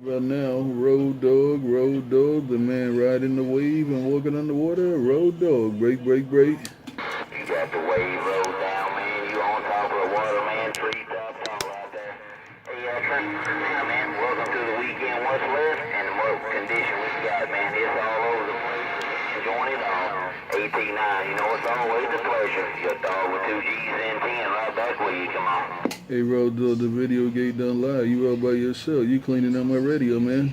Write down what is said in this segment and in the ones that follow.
About now, road dog, the man riding the wave and walking underwater. Road dog, break, break, break. You got the wave roll down, man. You on top of the water, man. Tree top tall out there. Hey, Trinitron9, man. Welcome to the weekend. What's left and what condition we got, man. It's all over the place. Enjoying it all. 18-9, you know it's always a pleasure. Your dog with 2 G's and 10 right back with you. Come on. Hey, road dog, the video gate done live. You all by yourself. You cleaning up my radio, man.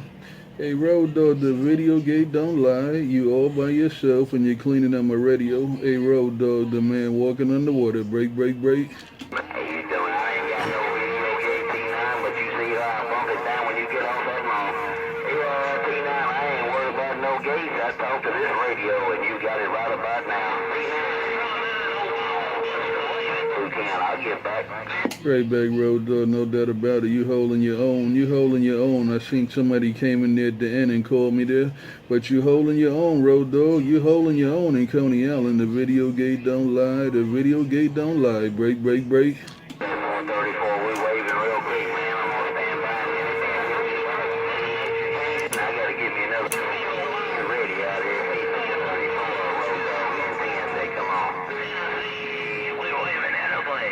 Hey, road dog, the video gate don't lie. You all by yourself and you're cleaning up my radio. Hey, road dog, the man walking underwater. Break, break, break. How you doing? I ain't got no video gate T9, but you see how I bump it down when you get off that long. Hey, T9, I ain't worried about no gates. I talk to this radio and you got it right about now. Who can? I'll get back. Right back, road dog, no doubt about it. You holding your own. You holding your own. I seen somebody came in there at the end and called me there. But you holding your own, road dog. You holding your own in Coney Island. The video gate don't lie. The video gate don't lie. Break, break, break. 134, we waving real quick, man. I'm on standby. I gotta give me another ready out here. 34, road dog in 10, say come on. We waving that away.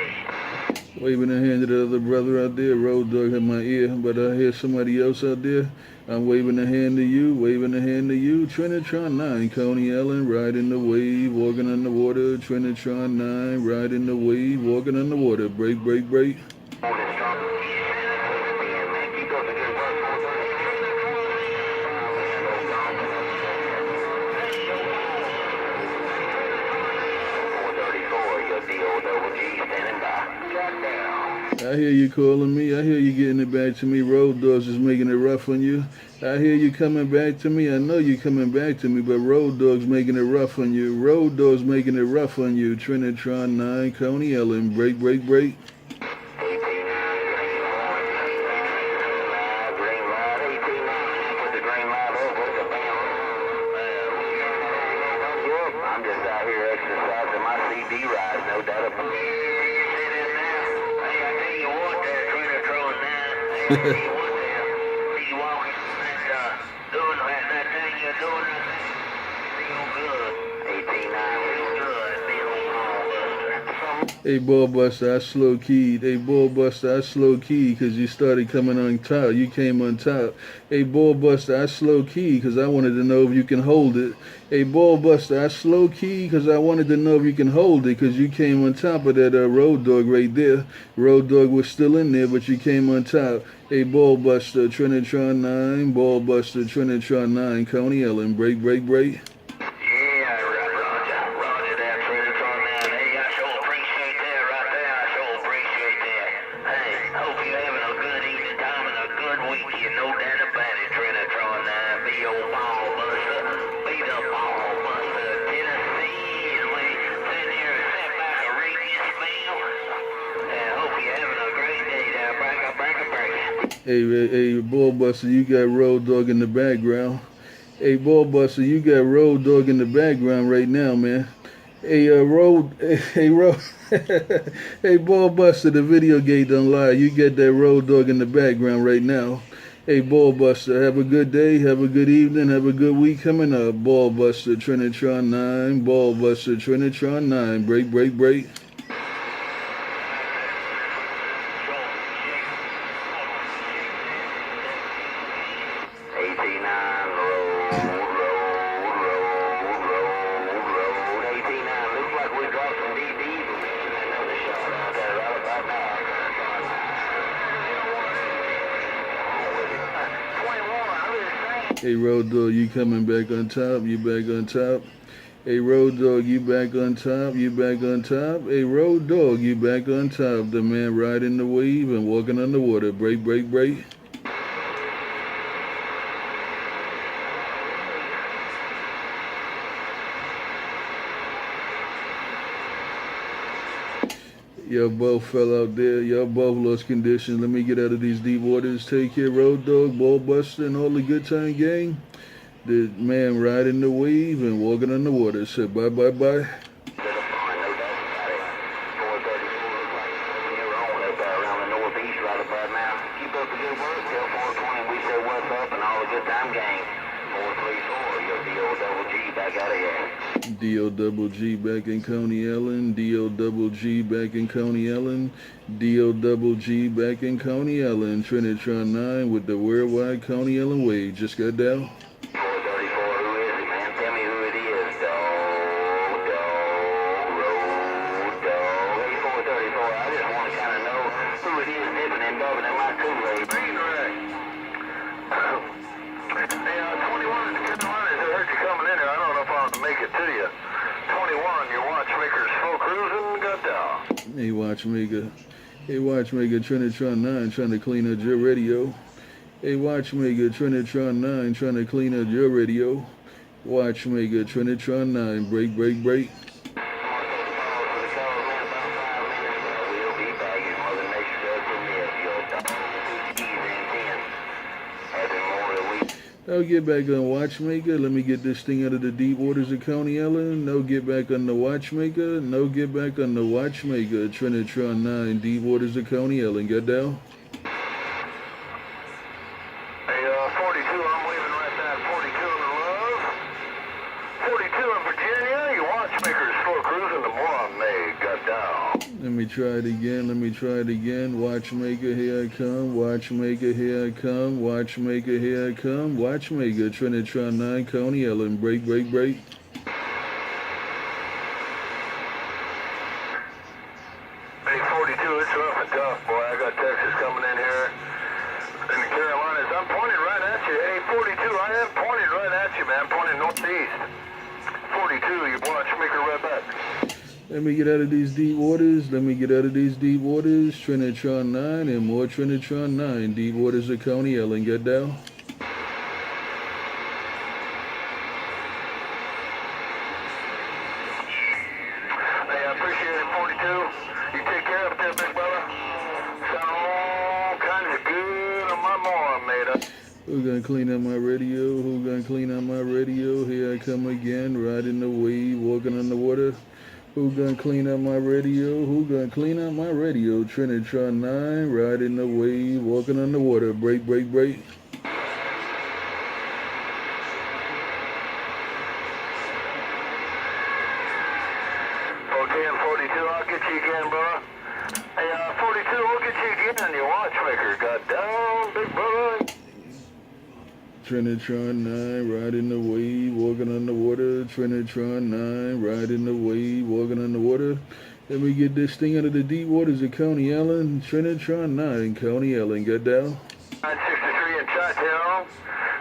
Waving a hand to the other brother out there. Road dog in my ear, but I hear somebody else out there. I'm waving a hand to you, waving a hand to you. Trinitron9, Coney Island, riding the wave, walking underwater. Trinitron9, riding the wave, walking underwater. Break, break, break. I hear you calling me. I hear you getting it back to me. Road dogs is making it rough on you. I hear you coming back to me. I know you coming back to me, but road dogs making it rough on you. Road dogs making it rough on you. Trinitron9, Coney Island, break, break, break. I'm just out here exercising my CD ride, no doubt about it. Hey, I tell you what, there, Trinitron9. Hey, I tell you what, there. See you walking doing that thing you're doing. Feel good. 18-9, feel good. Feel Buster. Hey, ball buster, I slow keyed. Hey, ball buster, I slow keyed because you started coming on top. You came on top. Hey, ball buster, I slow keyed because I wanted to know if you can hold it. Hey, ball buster, I slow keyed because I wanted to know if you can hold it because you came on top of that road dog right there. Road dog was still in there, but you came on top. Hey, ball buster, Trinitron9, ball buster, Trinitron9, Coney Island, break, break, break. Hey, ball buster, you got road dog in the background. Hey, ball buster, you got road dog in the background right now, man. Hey, hey, hey, ball buster, the video gate don't lie. You get that road dog in the background right now. Hey, ball buster, have a good day, have a good evening, have a good week coming up. Ball buster, Trinitron9, ball buster, Trinitron9, break, break, break. Hey, road dog, you coming back on top? You back on top? Hey, road dog, you back on top? You back on top? Hey, road dog, you back on top? The man riding the wave and walking underwater. Break, break, break. Y'all both fell out there. Y'all both lost condition. Let me get out of these deep waters. Take care, road dog, ball buster, and all the good time gang. The man riding the wave and walking on the water. Said bye, bye, bye. Keep up the good work. Tell 420 we said what's up. yourself and all the good time gang. 434, your DOGG back out of here. DOGG back in Coney Island. DOGG back in Coney Island. DOGG back in Coney Island. Trinitron9 with the worldwide Coney Island wave. Just got down. 434, who is it, man? Tell me who it is. Dog, road, dog. Hey, 434, I just want to kind of know who it is nipping and bubbing in my Kool-Aid. Green Ray. Hey, 21 is the Carolinas. I heard you coming in here. I don't know if I'll make it to you. 21, your watchmaker's full cruising, got down. Hey, watchmaker. Hey, watchmaker, Trinitron9 trying to clean up your radio. Hey, watchmaker, Trinitron9 trying to clean up your radio. Watchmaker, Trinitron9, break, break, break. I'll get back on Watchmaker. Let me get this thing out of the deep waters of Coney Island. No get back on the Watchmaker. No get back on the Watchmaker. Trinitron9, deep waters of Coney Island. Get down. Hey, 42, I'm waving right back. 42 in the love. 42 in Virginia. Your watchmaker's slow cruising. The more I made, got down. Let me try it again. Let me try it again. Watchmaker, here I come. Watchmaker, here I come. Watchmaker, here I come. Watchmaker, Trinitron9, Coney Island. Break, break, break. Hey, 42, it's rough and tough, boy. I got Texas coming in here. In the Carolinas, I'm pointing right at you. Hey, 42, I am pointing right at you, man. Pointing northeast. 42, your watchmaker right back. Let me get out of these deep waters. Let me get out of these deep waters. Trinitron9 and more Trinitron9. Deep waters of Coney Island. Get down. Hey, I appreciate it, 42. You take care of it there, big brother. Sound all kinds of good on my moron, mate. Who gonna clean up my radio? Who gonna clean up my radio? Here I come again, riding the wave, walking on the water. Who gonna clean up my radio? Who gonna clean up my radio? Trinitron9, riding the wave, walking on the water. Break, break, break. Okay, 42, I'll get you again, bro. Hey, 42, we'll get you again. Your watchmaker got down, big brother. Trinitron9, riding the wave, walking on the water. Trinitron9, riding the wave, walking on the water. Let me get this thing out of the deep waters of Coney Island. Trinitron9, Coney Island. Get down. 963 in Chi-Town.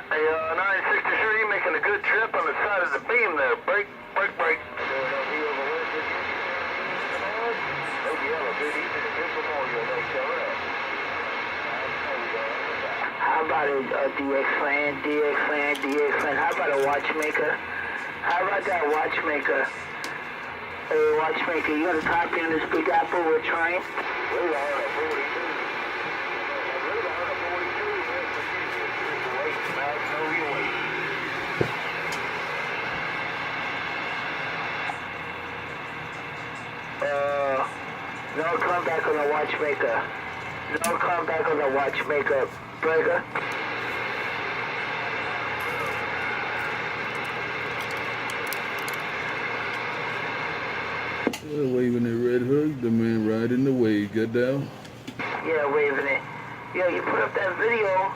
Hey, 963, making a good trip on the side of the beam there. Break, break, break. How about a DX fan, DX fan, DX fan? How about a watchmaker? How about that watchmaker? Hey, watchmaker, you got a copy on this Big Apple we're trying? No comeback on the watchmaker. No comeback on the watchmaker. Breaker. Waving at Red Hook, the man riding the wave. Get down. Yeah, waving it. Yo, you put up that video.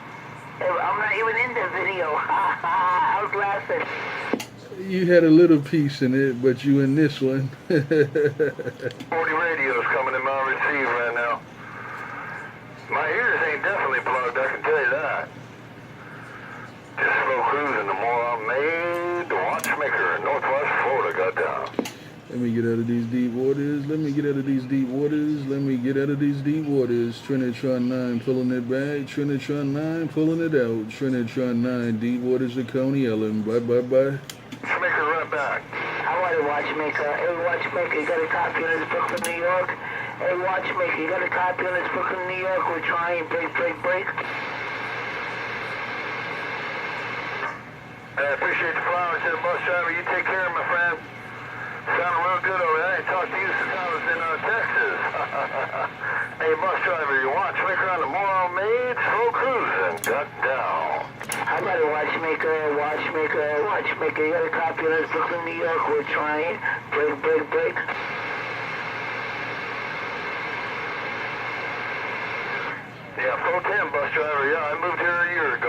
I'm not even in the video. I was laughing. You had a little piece in it, but you in this one. 40 radios coming in my receiver right now. My ears ain't definitely plugged, I can tell you that. Just slow cruising, the more I made, the watchmaker in Northwest Florida got down. Let me get out of these deep waters. Let me get out of these deep waters. Let me get out of these deep waters. Trinitron9 pulling it back. Trinitron9 pulling it out. Trinitron9, deep waters of Coney Island. Bye, bye, bye. Watchmaker right back. I want a watchmaker. Hey, watchmaker, you got a copy on this Brooklyn, New York? Hey, watchmaker, you got a copy on this Brooklyn, New York? We're trying break, break, break. I appreciate the flowers to the bus driver. You take care of my friend. Sounding real good over there. I ain't talked to you since I was in Texas. Hey, bus driver, your watchmaker on the Moron Maid, slow cruising, got down. I got a watchmaker. You got a copy of this, Brooklyn, New York. We're trying. Break. Yeah, 410 bus driver. Yeah, I moved here a year ago.